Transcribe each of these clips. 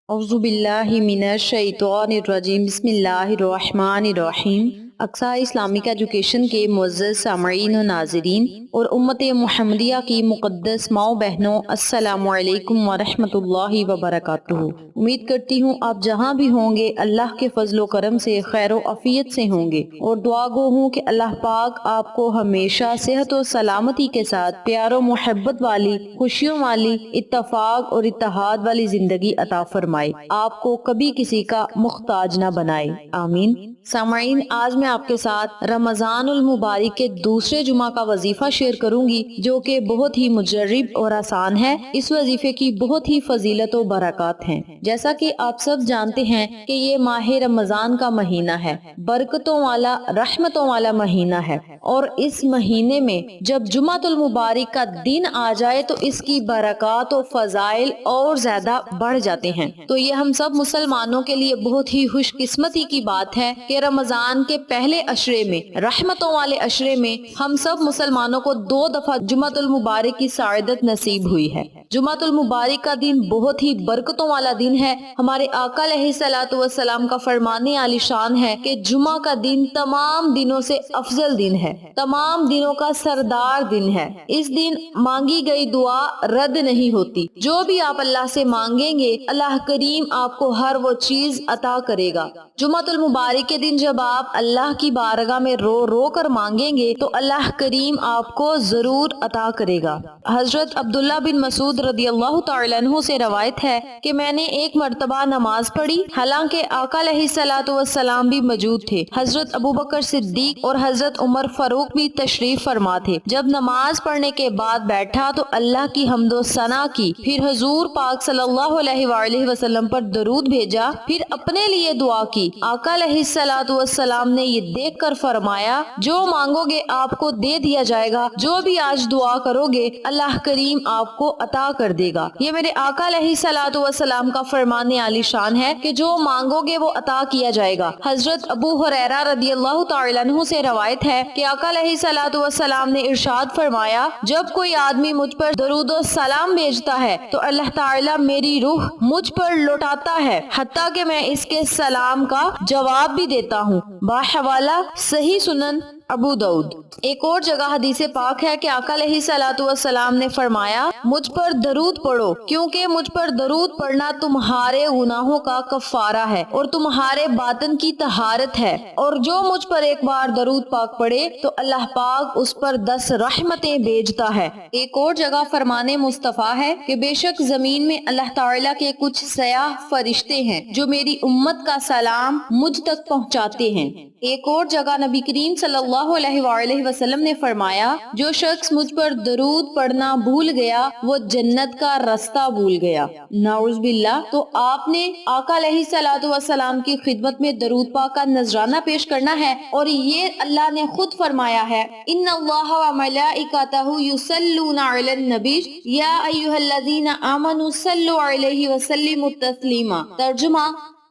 اعوذ باللہ من الشیطان الرجیم بسم اللہ الرحمن الرحیم۔ اقصی اسلامک ایجوکیشن کے معزز سامعین و ناظرین اور امت محمدیہ کی مقدس ماؤں بہنوں، السلام علیکم ورحمۃ اللہ وبرکاتہ۔ امید کرتی ہوں آپ جہاں بھی ہوں گے اللہ کے فضل و کرم سے خیر و عافیت سے ہوں گے، اور دعا گو ہوں کہ اللہ پاک آپ کو ہمیشہ صحت و سلامتی کے ساتھ پیار و محبت والی، خوشیوں والی، اتفاق اور اتحاد والی زندگی عطا فرمائے، آپ کو کبھی کسی کا محتاج نہ بنائے، آمین۔ سامعین، آج میں آپ کے ساتھ رمضان المبارک کے دوسرے جمعہ کا وظیفہ شیئر کروں گی، جو کہ بہت ہی مجرب اور آسان ہے۔ اس وظیفے کی بہت ہی فضیلت و برکات ہیں۔ جیسا کہ آپ سب جانتے ہیں کہ یہ ماہ رمضان کا مہینہ ہے، برکتوں والا، رحمتوں والا مہینہ ہے، اور اس مہینے میں جب جمعۃ المبارک کا دن آ جائے تو اس کی برکات و فضائل اور زیادہ بڑھ جاتے ہیں۔ تو یہ ہم سب مسلمانوں کے لیے بہت ہی خوش قسمتی کی بات ہے کہ رمضان کے پہلے عشرے میں، رحمتوں والے عشرے میں، ہم سب مسلمانوں کو 2 دفعہ جمعۃ المبارک کی سعادت نصیب ہوئی ہے۔ جمعۃ المبارک کا دن بہت ہی برکتوں والا دن ہے۔ ہمارے آقا علیہ الصلوۃ والسلام کا فرمان عالی شان ہے کہ جمعہ کا دن تمام دنوں سے افضل دن ہے، تمام دنوں کا سردار دن ہے۔ اس دن مانگی گئی دعا رد نہیں ہوتی۔ جو بھی آپ اللہ سے مانگیں گے، اللہ کریم آپ کو ہر وہ چیز عطا کرے گا۔ جمعۃ المبارک کے دن جب آپ اللہ کی بارگاہ میں رو رو کر مانگیں گے تو اللہ کریم آپ کو ضرور عطا کرے گا۔ حضرت عبداللہ بن مسعود رضی اللہ تعالیٰ عنہ سے روایت ہے کہ میں نے ایک مرتبہ نماز پڑھی، حالانکہ آقا علیہ الصلوۃ والسلام بھی موجود تھے، حضرت ابوبکر صدیق اور حضرت عمر فاروق بھی تشریف فرما تھے۔ جب نماز پڑھنے کے بعد بیٹھا تو اللہ کی حمد و ثنا کی، پھر حضور پاک صلی اللہ علیہ وآلہ وسلم پر درود بھیجا، پھر اپنے لیے دعا کی۔ آقا علیہ الصلوۃ والسلام نے یہ دیکھ کر فرمایا، جو مانگو گے آپ کو دے دیا جائے گا، جو بھی آج دعا کرو گے اللہ کریم آپ کو عطا کر دے گا۔ یہ میرے آقا علیہ الصلوۃ والسلام کا فرمان عالی شان ہے کہ جو مانگو گے وہ عطا کیا جائے گا۔ حضرت ابو ہریرہ رضی اللہ تعالیٰ عنہ سے روایت ہے کہ آقا علیہ الصلوۃ والسلام نے ارشاد فرمایا، جب کوئی آدمی مجھ پر درود و سلام بھیجتا ہے تو اللہ تعالیٰ میری روح مجھ پر لوٹاتا ہے، حتیٰ کہ میں اس کے سلام کا جواب بھی دیتا ہوں۔ باحوالہ صحیح سنن ابو داؤد۔ ایک اور جگہ حدیث پاک ہے کہ آقا علیہ الصلوۃ والسلام نے فرمایا، مجھ پر درود پڑھو، کیونکہ مجھ پر درود پڑھنا تمہارے گناہوں کا کفارہ ہے اور تمہارے باطن کی طہارت ہے، اور جو مجھ پر ایک بار درود پاک پڑھے تو اللہ پاک اس پر 10 رحمتیں بھیجتا ہے۔ ایک اور جگہ فرمان مصطفیٰ ہے کہ بے شک زمین میں اللہ تعالیٰ کے کچھ سیاہ فرشتے ہیں جو میری امت کا سلام مجھ تک پہنچاتے ہیں۔ ایک اور جگہ نبی کریم صلی اللہ علیہ وآلہ وسلم نے فرمایا، جو شخص مجھ پر درود پڑھنا بھول گیا وہ جنت کا رستہ بھول گیا، نعوذ باللہ۔ تو آپ نے آقا علیہ الصلوۃ والسلام کی خدمت میں درود پاک کا نذرانہ پیش کرنا ہے، اور یہ اللہ نے خود فرمایا ہے، ان اللہ وملائکتہ یصلون علی النبی یا ایھا الذین آمنوا صلوا علیہ وسلموا تسلیما۔ ترجمہ،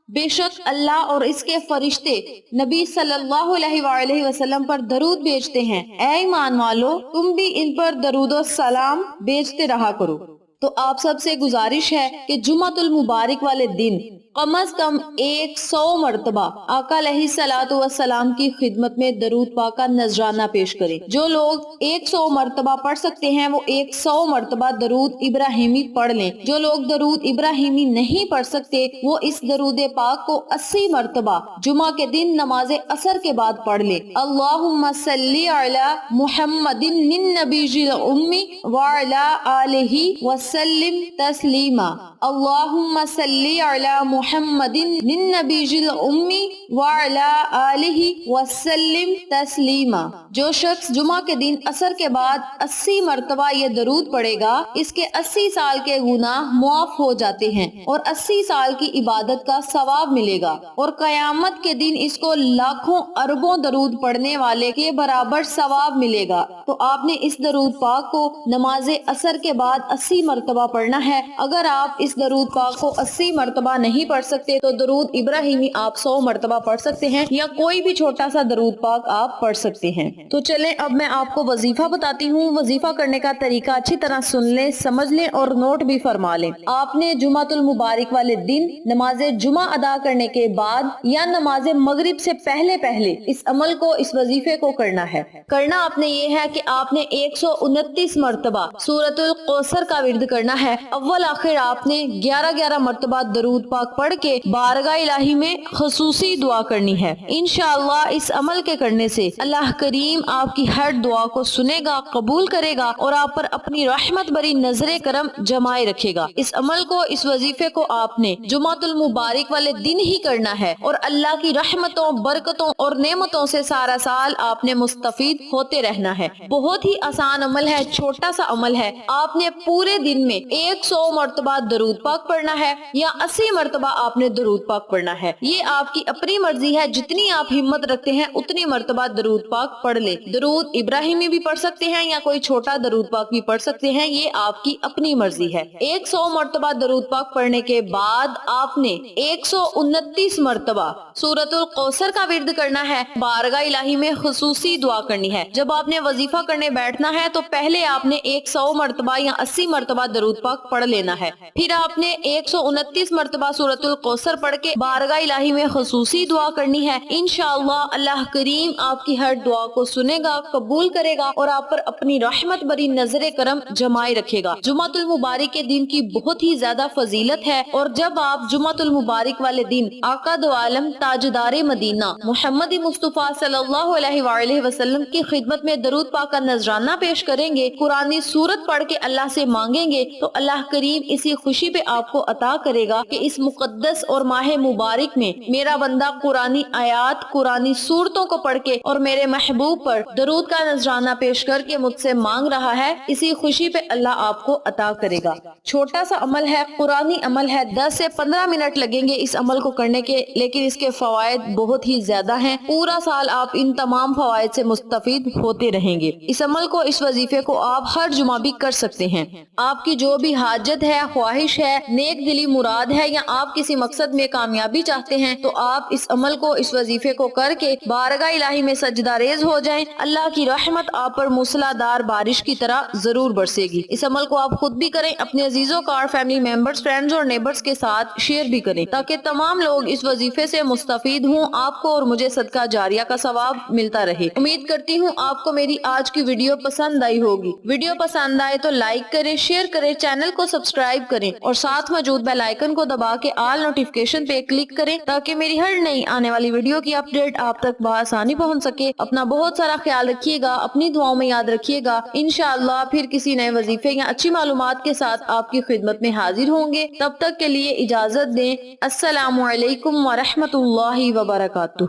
بے شک اللہ اور اس کے فرشتے نبی صلی اللہ علیہ وآلہ وسلم پر درود بھیجتے ہیں، اے ایمان والو تم بھی ان پر درود و سلام بھیجتے رہا کرو۔ تو آپ سب سے گزارش ہے کہ جمعۃ المبارک والے دن کم از کم 100 مرتبہ آقا علیہ الصلوۃ والسلام کی خدمت میں درود پاک کا نذرانہ پیش کریں۔ جو لوگ 100 مرتبہ پڑھ سکتے ہیں وہ 100 مرتبہ درود ابراہیمی پڑھ لیں۔ جو لوگ درود ابراہیمی نہیں پڑھ سکتے وہ اس درود پاک کو 80 مرتبہ جمعہ کے دن نماز عصر کے بعد پڑھ لیں۔ اللہم صلی علی محمد النبی الامی وعلی آلہ وسلم تسلیما۔ اللہم صلی علی محمد النبی الامی وعلی آلہ وسلم تسلیما۔ جو شخص جمعہ کے دن عصر کے بعد 80 مرتبہ یہ درود پڑھے گا، اس کے 80 سال کے گناہ معاف ہو جاتے ہیں اور 80 سال کی عبادت کا ثواب ملے گا، اور قیامت کے دن اس کو لاکھوں اربوں درود پڑھنے والے کے برابر ثواب ملے گا۔ تو آپ نے اس درود پاک کو نماز عصر کے بعد 80 مرتبہ پڑھنا ہے۔ اگر آپ اس درود پاک کو 80 مرتبہ نہیں پڑھ پڑھ سکتے تو درود ابراہیمی آپ 100 مرتبہ پڑھ سکتے ہیں یا کوئی بھی چھوٹا سا درود پاک آپ پڑھ سکتے ہیں۔ تو چلیں اب میں آپ کو وظیفہ بتاتی ہوں۔ وظیفہ کرنے کا طریقہ اچھی طرح سن لیں، سمجھ لیں اور نوٹ بھی فرما لیں۔ آپ نے جمعۃ المبارک والے دن نماز جمعہ ادا کرنے کے بعد یا نماز مغرب سے پہلے اس عمل کو، اس وظیفے کو کرنا ہے۔ کرنا آپ نے یہ ہے کہ آپ نے 129 مرتبہ سورۃ الکوثر کا ورد کرنا ہے۔ اول آخر آپ نے 11 مرتبہ درود پاک پڑھ کے بارگاہ الہی میں خصوصی دعا کرنی ہے۔ انشاءاللہ اس عمل کے کرنے سے اللہ کریم آپ کی ہر دعا کو سنے گا، قبول کرے گا اور آپ پر اپنی رحمت بری نظر کرم جمائے رکھے گا۔ اس عمل کو، اس وظیفے کو آپ نے جمعۃ المبارک والے دن ہی کرنا ہے اور اللہ کی رحمتوں، برکتوں اور نعمتوں سے سارا سال آپ نے مستفید ہوتے رہنا ہے۔ بہت ہی آسان عمل ہے، چھوٹا سا عمل ہے۔ آپ نے پورے دن میں 100 مرتبہ درود پاک پڑھنا ہے یا 80 مرتبہ آپ نے درود پاک پڑھنا ہے۔ یہ آپ کی اپنی مرضی ہے، جتنی آپ ہمت رکھتے ہیں اتنی مرتبہ درود پاک پڑھ لیں۔ درود ابراہیمی بھی پڑھ سکتے ہیں یا کوئی چھوٹا درود پاک بھی پڑھ سکتے ہیں، یہ آپ کی اپنی مرضی ہے۔ 100 مرتبہ درود پاک پڑھنے کے بعد آپ نے 129 مرتبہ سورۃ الکوثر کا ورد کرنا ہے، بارگاہ الہی میں خصوصی دعا کرنی ہے۔ جب آپ نے وظیفہ کرنے بیٹھنا ہے تو پہلے آپ نے 100 مرتبہ یا 80 مرتبہ درود پاک پڑھ لینا ہے، پھر آپ نے 129 مرتبہ سورۃ الکوثر پڑھ کے بارگاہ الہی میں خصوصی دعا کرنی ہے۔ انشاءاللہ اللہ کریم آپ کی ہر دعا کو سنے گا، قبول کرے گا اور آپ پر اپنی رحمت بری نظر کرم جمائے رکھے گا۔ جمعۃ المبارک کے دن کی بہت ہی زیادہ فضیلت ہے اور جب آپ جمعۃ المبارک والے دن آقا دو عالم تاجدار مدینہ محمد مصطفیٰ صلی اللہ علیہ وآلہ وسلم کی خدمت میں درود پاک کا نذرانہ پیش کریں گے، قرآنی سورت پڑھ کے اللہ سے مانگیں گے تو اللہ کریم اسی خوشی پہ آپ کو عطا کرے گا کہ اس مقدس اور ماہ مبارک میں میرا بندہ قرآنی آیات، قرآنی سورتوں کو پڑھ کے اور میرے محبوب پر درود کا نذرانہ پیش کر کے مجھ سے مانگ رہا ہے، اسی خوشی پہ اللہ آپ کو عطا کرے گا۔ چھوٹا سا عمل ہے، قرآنی عمل ہے، 10 سے 15 منٹ لگیں گے اس عمل کو کرنے کے، لیکن اس کے فوائد بہت ہی زیادہ ہیں۔ پورا سال آپ ان تمام فوائد سے مستفید ہوتے رہیں گے۔ اس عمل کو، اس وظیفے کو آپ ہر جمعہ بھی کر سکتے ہیں۔ آپ کی جو بھی حاجت ہے، خواہش ہے، نیک دلی مراد ہے یا آپ کسی مقصد میں کامیابی چاہتے ہیں تو آپ اس عمل کو، اس وظیفے کو کر کے بارگاہ الہی میں سجدہ ریز ہو جائیں۔ اللہ کی رحمت آپ پر موسلا دھار بارش کی طرح ضرور برسے گی۔ اس عمل کو آپ خود بھی کریں، اپنے عزیزوں کار، فیملی ممبرز، فرینڈز اور نیبرز کے ساتھ شیئر بھی کریں تاکہ تمام لوگ اس وظیفے سے مستفید ہوں، آپ کو اور مجھے صدقہ جاریہ کا ثواب ملتا رہے۔ امید کرتی ہوں آپ کو میری آج کی ویڈیو پسند آئی ہوگی۔ ویڈیو پسند آئے تو لائک کریں، شیئر کریں، چینل کو سبسکرائب کریں اور ساتھ موجود بیل آئیکن کو دبا کے آل نوٹیفیکیشن پہ کلک کریں تاکہ میری ہر نئی آنے والی ویڈیو کی اپڈیٹ آپ تک بآسانی پہنچ سکے۔ اپنا بہت سارا خیال رکھیے گا، اپنی دعاؤں میں یاد رکھیے گا۔ انشاءاللہ پھر کسی نئے وظیفے یا اچھی معلومات کے ساتھ آپ کی خدمت میں حاضر ہوں گے۔ تب تک کے لیے اجازت دیں۔ السلام علیکم ورحمۃ اللہ وبرکاتہ۔